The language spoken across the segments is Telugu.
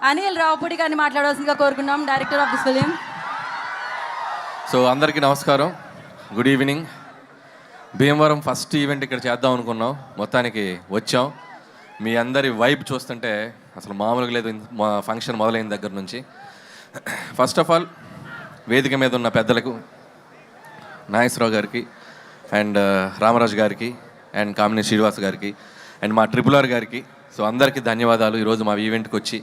అనిల్ రావుపూడి గారిని మాట్లాడవలసిందిగా కోరుకున్నాం, director of this film. So అందరికీ నమస్కారం, good evening. Bhimavaram first event ఇక్కడ చేద్దాం అనుకున్నాం, మొత్తానికి వచ్చాం. మీ అందరి వైబ్ చూస్తుంటే అసలు మామూలుగా లేదు మా ఫంక్షన్ మొదలైన దగ్గర నుంచి. ఫస్ట్ ఆఫ్ ఆల్ వేదిక మీద ఉన్న పెద్దలకు, నాగేశ్వరరావు గారికి అండ్ రామరాజు గారికి అండ్ కామినేని శ్రీనివాస్ గారికి అండ్ మా RRR గారికి, సో అందరికీ ధన్యవాదాలు. ఈరోజు మా ఈవెంట్కి వచ్చి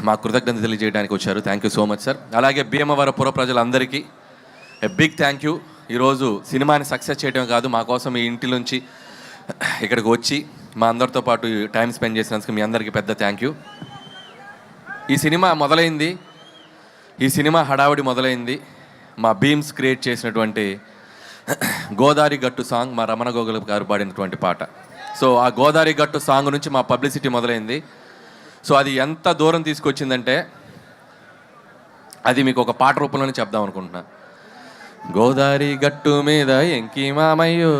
మా కృతజ్ఞత తెలియజేయడానికి వచ్చారు. Thank you so much sir. అలాగే భీమవరం పుర ప్రజలందరికీ బిగ్ థ్యాంక్ యూ. ఈరోజు సినిమాని సక్సెస్ చేయడం కాదు, మా కోసం మీ ఇంటి నుంచి ఇక్కడికి వచ్చి మా అందరితో పాటు టైం స్పెండ్ చేసినందుకు మీ అందరికీ పెద్ద థ్యాంక్ యూ. ఈ సినిమా హడావిడి మొదలైంది మా బీమ్స్ క్రియేట్ చేసినటువంటి గోదారి గట్టు సాంగ్, మా రమణ గోగుల గారు పాడినటువంటి పాట. సో ఆ గోదారి గట్టు సాంగ్ నుంచి మా పబ్లిసిటీ మొదలైంది. సో అది ఎంత దూరం తీసుకొచ్చిందంటే అది మీకు ఒక పాట రూపంలోనే చెప్దాం అనుకుంటున్నా. గోదారి గట్టు మీద ఎంకి మామయ్యో,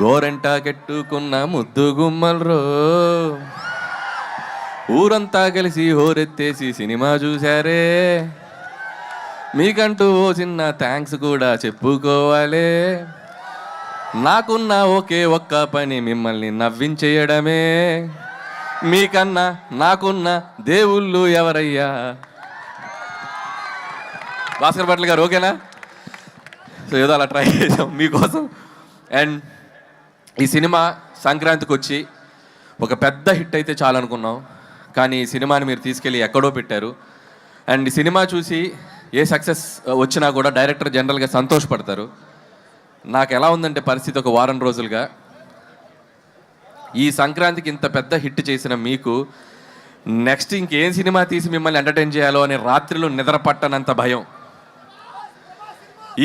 గోరంట కెట్టుకున్న ముద్దు గుమ్మల్రో, ఊరంతా కలిసి హోరెత్తేసి సినిమా చూశారే, మీకంటూ ఓ చిన్న థ్యాంక్స్ కూడా చెప్పుకోవాలే, నాకున్న ఒకే ఒక్క పని మిమ్మల్ని నవ్వించేయడమే, మీకన్నా నాకున్న దేవుళ్ళు ఎవరయ్యా. భాస్కర్ భట్ల గారు ఓకేనా? సో ఏదో అలా ట్రై చేసాం మీకోసం. అండ్ ఈ సినిమా సంక్రాంతికి వచ్చి ఒక పెద్ద హిట్ అయితే చాలనుకున్నాం, కానీ ఈ సినిమాని మీరు తీసుకెళ్ళి ఎక్కడో పెట్టారు. అండ్ ఈ సినిమా చూసి ఏ సక్సెస్ వచ్చినా కూడా డైరెక్టర్ జనరల్గా సంతోషపడతారు. నాకు ఎలా ఉందంటే పరిస్థితి, ఒక వారం రోజులుగా ఈ సంక్రాంతికి ఇంత పెద్ద హిట్ చేసిన మీకు నెక్స్ట్ ఇంకేం సినిమా తీసి మిమ్మల్ని ఎంటర్టైన్ చేయాలో అనే రాత్రిలో నిద్ర పట్టనంత భయం.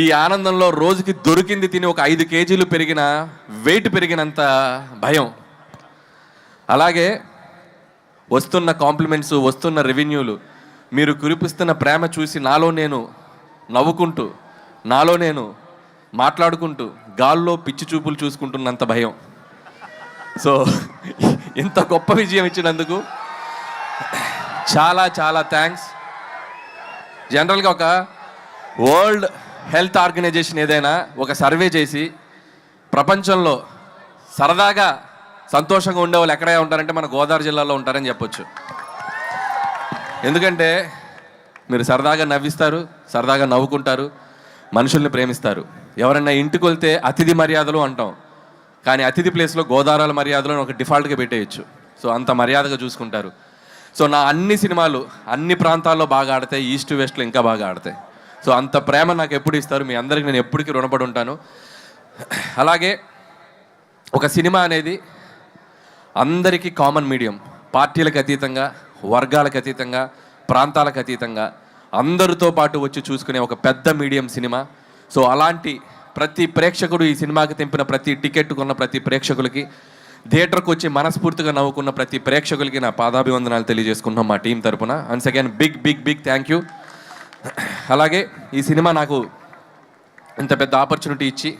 ఈ ఆనందంలో రోజుకి దొరికింది తిని ఒక 5 కేజీలు పెరిగిన వెయిట్ పెరిగినంత భయం. అలాగే వస్తున్న కాంప్లిమెంట్స్, వస్తున్న రెవెన్యూలు, మీరు కురిపిస్తున్న ప్రేమ చూసి నాలో నేను నవ్వుకుంటూ, నాలో నేను మాట్లాడుకుంటూ గాల్లో పిచ్చి చూపులు చూసుకుంటున్నంత భయం. సో ఇంత గొప్ప విజయం ఇచ్చినందుకు చాలా చాలా థ్యాంక్స్. జనరల్గా ఒక వరల్డ్ హెల్త్ ఆర్గనైజేషన్ ఏదైనా ఒక సర్వే చేసి ప్రపంచంలో సరదాగా సంతోషంగా ఉండేవాళ్ళు ఎక్కడే ఉంటారంటే మన గోదావరి జిల్లాలో ఉంటారని చెప్పొచ్చు. ఎందుకంటే మీరు సరదాగా నవ్విస్తారు, సరదాగా నవ్వుకుంటారు, మనుషుల్ని ప్రేమిస్తారు. ఎవరన్నా ఇంటికి వెళ్తే అతిథి మర్యాదలు అంటాం, కానీ అతిథి ప్లేస్లో గోదావరి మర్యాదలు ఒక డిఫాల్ట్గా పెట్టేయచ్చు. సో అంత మర్యాదగా చూసుకుంటారు. సో నా అన్ని సినిమాలు అన్ని ప్రాంతాల్లో బాగా ఆడతాయి, ఈస్ట్ వెస్ట్లో ఇంకా బాగా ఆడతాయి. సో అంత ప్రేమ నాకు ఎప్పుడు ఇస్తారు, మీ అందరికి నేను ఎప్పటికీ రుణపడి ఉంటాను. అలాగే ఒక సినిమా అనేది అందరికీ కామన్ మీడియం, పార్టీలకు అతీతంగా, వర్గాలకు అతీతంగా, ప్రాంతాలకు అతీతంగా అందరితో పాటు వచ్చి చూసుకునే ఒక పెద్ద మీడియం సినిమా. సో అలాంటి ప్రతి ప్రేక్షకుడు, ఈ సినిమాకి తెంపిన ప్రతి టికెట్ కొన్న ప్రతి ప్రేక్షకులకి, థియేటర్కి వచ్చి మనస్ఫూర్తిగా నవ్వుకున్న ప్రతి ప్రేక్షకులకి నా పాదాభివందనాలు తెలియజేసుకుంటున్నాం మా టీం తరపున. Once again big big big thank you. అలాగే ఈ సినిమా నాకు ఇంత పెద్ద ఆపర్చునిటీ ఇచ్చి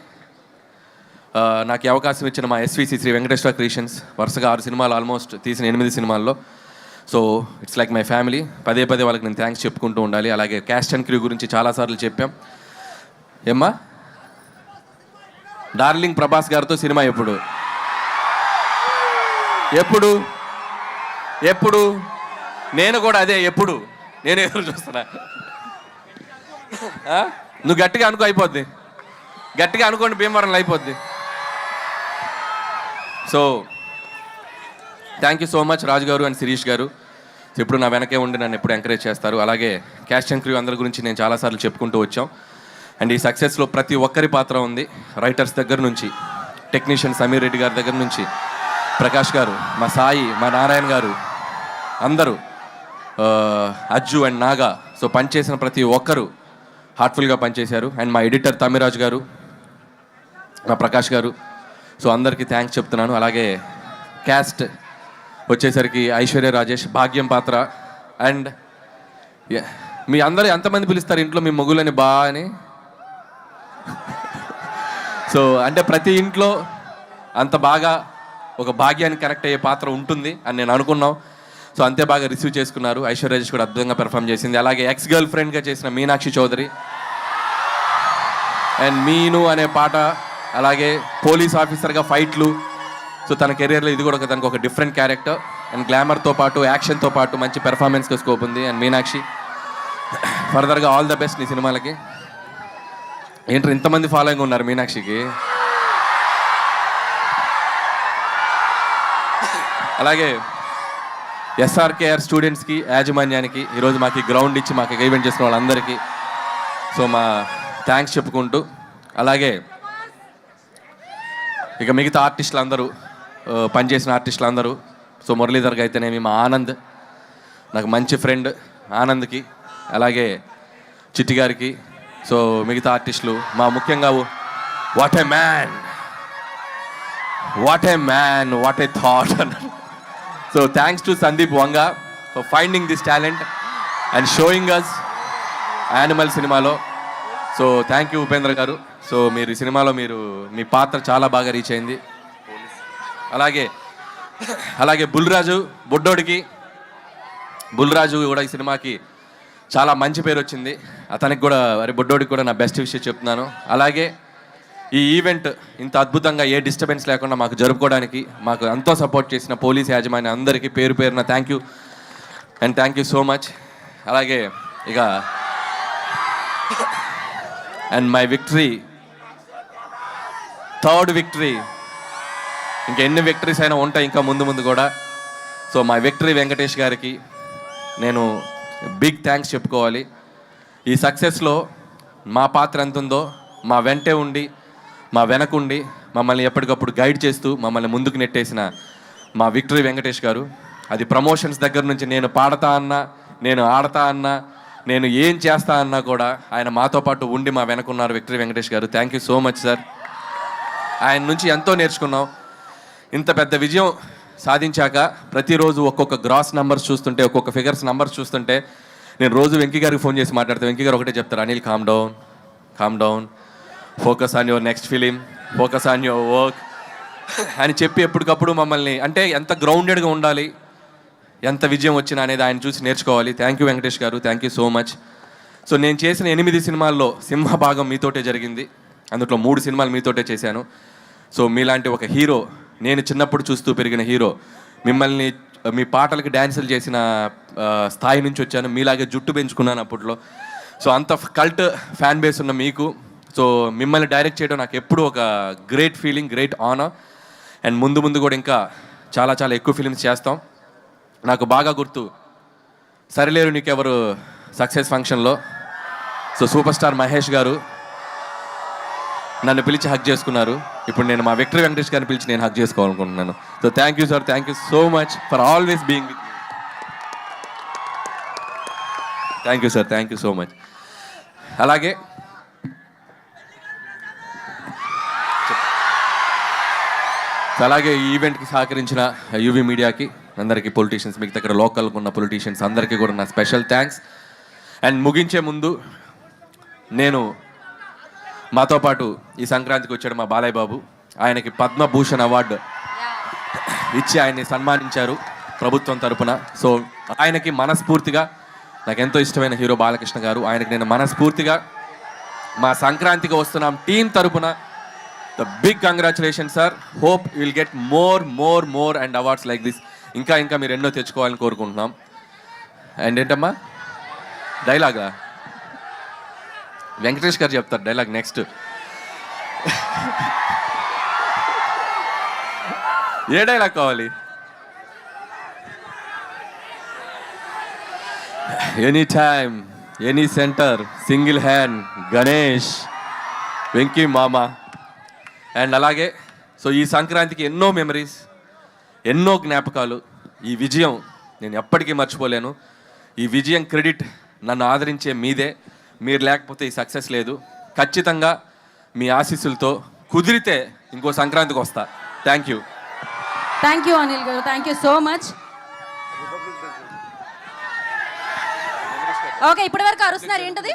నాకు ఈ అవకాశం ఇచ్చిన మా SVC శ్రీ వెంకటేశ్వర క్రియేషన్స్, వరుసగా 6 సినిమాలు ఆల్మోస్ట్ తీసిన 8 సినిమాల్లో. So it's like my family. పదే వాళ్ళకి నేను థ్యాంక్స్ చెప్పుకుంటూ ఉండాలి. అలాగే క్యాస్ట్ అండ్ క్రూ గురించి చాలాసార్లు చెప్పాం. ఏమ్మా డార్లింగ్ ప్రభాస్ గారితో సినిమా ఎప్పుడు నేను కూడా అదే ఎప్పుడు నేను ఎదురు చూస్తున్నా. నువ్వు గట్టిగా అనుకో, అయిపోద్ది. గట్టిగా అనుకోండి, భీమవరంలో అయిపోద్ది. So thank you so much Raju garu and Sirish గారు. ఎప్పుడు నా వెనకే ఉండి నన్ను ఎప్పుడు ఎంకరేజ్ చేస్తారు. అలాగే క్యాస్ట్ అండ్ క్రూ అందరి గురించి నేను చాలాసార్లు చెప్పుకుంటూ వచ్చాం. అండ్ ఈ సక్సెస్లో ప్రతి ఒక్కరి పాత్ర ఉంది. రైటర్స్ దగ్గర నుంచి, టెక్నీషియన్ సమీర్ రెడ్డి గారి దగ్గర నుంచి, ప్రకాష్ గారు, మా సాయి, మా నారాయణ గారు, అందరూ, అజ్జు అండ్ నాగా. సో పనిచేసిన ప్రతి ఒక్కరు హార్ట్ఫుల్గా పనిచేశారు. అండ్ మా ఎడిటర్ తమిరాజ్ గారు, మా ప్రకాష్ గారు. సో అందరికీ థ్యాంక్స్ చెప్తున్నాను. అలాగే క్యాస్ట్ వచ్చేసరికి ఐశ్వర్య రాజేష్, భాగ్యం పాత్ర. అండ్ మీ అందరూ ఎంతమంది పిలుస్తారు ఇంట్లో మీ మొగులని బా అని? సో అంటే ప్రతి ఇంట్లో అంత బాగా ఒక భాగ్యానికి కనెక్ట్ అయ్యే పాత్ర ఉంటుంది అని నేను అనుకున్నాం. సో అంతే బాగా రిసీవ్ చేసుకున్నారు. ఐశ్వర్య రాజేష్ కూడా అద్భుతంగా పెర్ఫామ్ చేసింది. అలాగే ఎక్స్ గర్ల్ ఫ్రెండ్గా చేసిన మీనాక్షి చౌదరి అండ్ మీను అనే పాట, అలాగే పోలీస్ ఆఫీసర్గా ఫైట్లు. సో తన కెరీర్లో ఇది కూడా తనకు ఒక డిఫరెంట్ క్యారెక్టర్ అండ్ గ్లామర్తో పాటు యాక్షన్తో పాటు మంచి పెర్ఫార్మెన్స్కి స్కోప్ ఉంది. అండ్ మీనాక్షి ఫర్దర్గా ఆల్ ద బెస్ట్ నీ సినిమాలకి. ఏంటో ఇంతమంది ఫాలోయింగ్ ఉన్నారు మీనాక్షికి. అలాగే ఎస్ఆర్కేఆర్ స్టూడెంట్స్కి, యాజమాన్యానికి, ఈరోజు మాకు గ్రౌండ్ ఇచ్చి మాకు ఈవెంట్ చేసిన వాళ్ళందరికీ సో మా థ్యాంక్స్ చెప్పుకుంటూ, అలాగే ఇక మిగతా ఆర్టిస్టులు అందరూ, పనిచేసిన ఆర్టిస్టులు అందరూ, సో మురళీధర్కి అయితేనేమి, మా ఆనంద్ నాకు మంచి ఫ్రెండ్ ఆనంద్కి, అలాగే చిట్టి గారికి, సో మిగతా ఆర్టిస్టులు, మా ముఖ్యంగా what a man, what a man, what a thought అన్నారు. So thanks to Sandeep Vanga for finding this talent and showing us Animal సినిమాలో. So thank you Upendra garu. So మీరు ఈ సినిమాలో మీ పాత్ర చాలా బాగా రీచ్ అయింది. అలాగే బుల్రాజు బుడ్డోడికి, బుల్రాజు కూడా ఈ సినిమాకి చాలా మంచి పేరు వచ్చింది. అతనికి కూడా బుడ్డోడికి కూడా నా బెస్ట్ విషయం చెప్తున్నాను. అలాగే ఈ ఈవెంట్ ఇంత అద్భుతంగా ఏ డిస్టర్బెన్స్ లేకుండా మాకు జరుపుకోవడానికి మాకు ఎంతో సపోర్ట్ చేసిన పోలీస్ యాజమాన్యం అందరికీ పేరు పేరున thank you and thank you so much. అలాగే ఇక and my victory, third victory, ఇంకా ఎన్ని విక్టరీస్ అయినా ఉంటాయి ఇంకా ముందు ముందు కూడా. సో మై విక్టరీ వెంకటేష్ గారికి నేను బిగ్ థ్యాంక్స్ చెప్పుకోవాలి. ఈ సక్సెస్లో మా పాత్ర ఎంత ఉందో మా వెంటే ఉండి, మా వెనకుండి మమ్మల్ని ఎప్పటికప్పుడు గైడ్ చేస్తూ మమ్మల్ని ముందుకు నెట్టేసిన మా విక్టరీ వెంకటేష్ గారు. అది ప్రమోషన్స్ దగ్గర నుంచి నేను పాడతా అన్నా, నేను ఆడతా అన్నా, నేను ఏం చేస్తా అన్నా కూడా ఆయన మాతో పాటు ఉండి మా వెనకున్నారు విక్టరీ వెంకటేష్ గారు. Thank you so much sir. ఆయన నుంచి ఎంతో నేర్చుకున్నాం. ఇంత పెద్ద విజయం సాధించాక ప్రతిరోజు ఒక్కొక్క గ్రాస్ నెంబర్స్ చూస్తుంటే, ఒక్కొక్క ఫిగర్స్ నెంబర్స్ చూస్తుంటే నేను రోజు వెంకీ గారికి ఫోన్ చేసి మాట్లాడతాను. వెంకీ గారు ఒకటే చెప్తారు, Anil calm down, focus on your next film, focus on your work అని చెప్పి ఎప్పటికప్పుడు మమ్మల్ని, అంటే ఎంత గ్రౌండెడ్గా ఉండాలి, ఎంత విజయం వచ్చినా అనేది ఆయన చూసి నేర్చుకోవాలి. థ్యాంక్ యూ వెంకటేష్ గారు, thank you so much. So నేను చేసిన 8 సినిమాల్లో సింహభాగం మీతోటే జరిగింది. అందులో 3 సినిమాలు మీతోటే చేశాను. సో మీలాంటి ఒక హీరో, నేను చిన్నప్పుడు చూస్తూ పెరిగిన హీరో, మిమ్మల్ని మీ పాటలకి డ్యాన్సులు చేసిన స్థాయి నుంచి వచ్చాను. మీలాగే జుట్టు పెంచుకున్నాను అప్పట్లో. సో అంత కల్ట్ ఫ్యాన్ బేస్ ఉన్న మీకు, సో మిమ్మల్ని డైరెక్ట్ చేయడం నాకు ఎప్పుడూ ఒక great feeling, great honour. And ముందు కూడా ఇంకా చాలా చాలా ఎక్కువ ఫిలిమ్స్ చేస్తాం. నాకు బాగా గుర్తు, సరిలేరు నీకెవరు సక్సెస్ ఫంక్షన్లో సో సూపర్ స్టార్ మహేష్ గారు నన్ను పిలిచి హగ్ చేసుకున్నారు. ఇప్పుడు నేను మా విక్టరీ వెంకటేష్ గారిని పిలిచి నేను హగ్ చేసుకోవాలనుకుంటున్నాను. So thank you sir, thank you so much for always being with me. Thank you sir, thank you so much. అలాగే ఈ ఈవెంట్కి సహకరించిన యూవీ మీడియాకి అందరికీ, పొలిటీషియన్స్, మీకు దగ్గర లోకల్గా ఉన్న పొలిటీషియన్స్ అందరికీ కూడా నా స్పెషల్ థ్యాంక్స్. అండ్ ముగించే ముందు నేను మాతో పాటు ఈ సంక్రాంతికి వచ్చాడు మా బాలయ్య బాబు. ఆయనకి పద్మభూషణ్ అవార్డు ఇచ్చి ఆయన్ని సన్మానించారు ప్రభుత్వం తరపున. సో ఆయనకి మనస్ఫూర్తిగా, నాకు ఎంతో ఇష్టమైన హీరో బాలకృష్ణ గారు, ఆయనకి నేను మనస్ఫూర్తిగా మా సంక్రాంతికి వస్తున్నాం టీం తరపున the big congratulation sir. Hope you will get more and awards like this. ఇంకా మీరు ఎన్నో తెచ్చుకోవాలని కోరుకుంటున్నాం. అండ్ ఏంటమ్మా డైలాగా వెంకటేష్ గారు చెప్తారు డైలాగ్ నెక్స్ట్. ఏ డైలాగ్ కావాలి? Any time, any centre, single hand, Ganesh, Venky మామ. అండ్ అలాగే సో ఈ సంక్రాంతికి ఎన్నో మెమరీస్, ఎన్నో జ్ఞాపకాలు. ఈ విజయం నేను ఎప్పటికీ మర్చిపోలేను. ఈ విజయం క్రెడిట్ నన్ను ఆదరించే మీదే. మీరు లేకపోతే ఈ సక్సెస్ లేదు. ఖచ్చితంగా మీ ఆశీస్సులతో కుదిరితే ఇంకో సంక్రాంతికి వస్తా. థ్యాంక్ యూ అనిల్ గారు, thank you so much. Okay, ఇప్పటి వరకు అరుస్తున్నారు ఏంటది?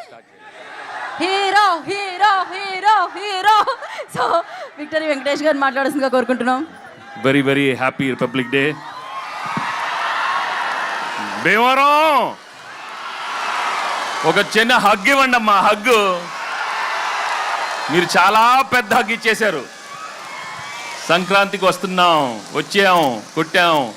Hero hero hero hero. So victory Venkatesh గారు మాట్లాడాల్సిందిగా కోరుకుంటున్నాం. Very very happy republic day. Bhimavaram ఒక చిన్న హగ్ ఇవ్వండి అమ్మా, హగ్గు. మీరు చాలా పెద్ద హగ్ ఇచ్చేశారు. సంక్రాంతికి వస్తున్నాం, వచ్చాం, కొట్టాం.